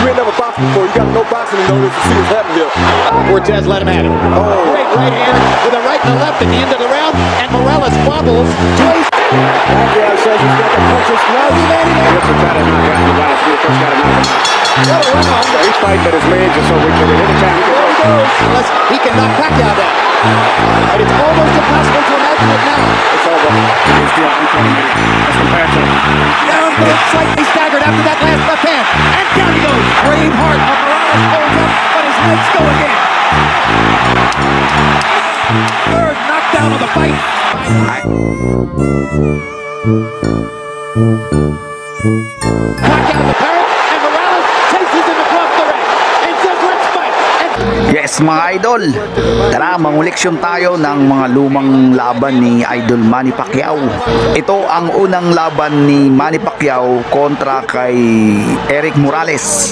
ain't never boxed before, you gotta know boxing to know this, to see what's happening here. Cortez let him at it. Oh. Great right hand with a right and a left at the end of the round, and Morales wobbles. Twice. Pacquiao says he's got the punches. Now he landed it. Listen, try to knock out the last three, first got to knock him out. What a round. He's fighting at his range, and so we can hit a time. There he goes. Unless he can knock Pacquiao down. But it's almost impossible to imagine it now. It's over. He's still uncontrolled. That's compared to Down goes slightly staggered after that last left hand. And down he goes. Brave heart of Morales holds up, but his legs go again. Third knockdown of the fight. Pacquiao's apparent, and Morales chases him across the ring. And says, let's fight. Yes mga idol, tara manguleksyon tayo ng mga lumang laban ni Idol Manny Pacquiao. Ito ang unang laban ni Manny Pacquiao kontra kay Erik Morales.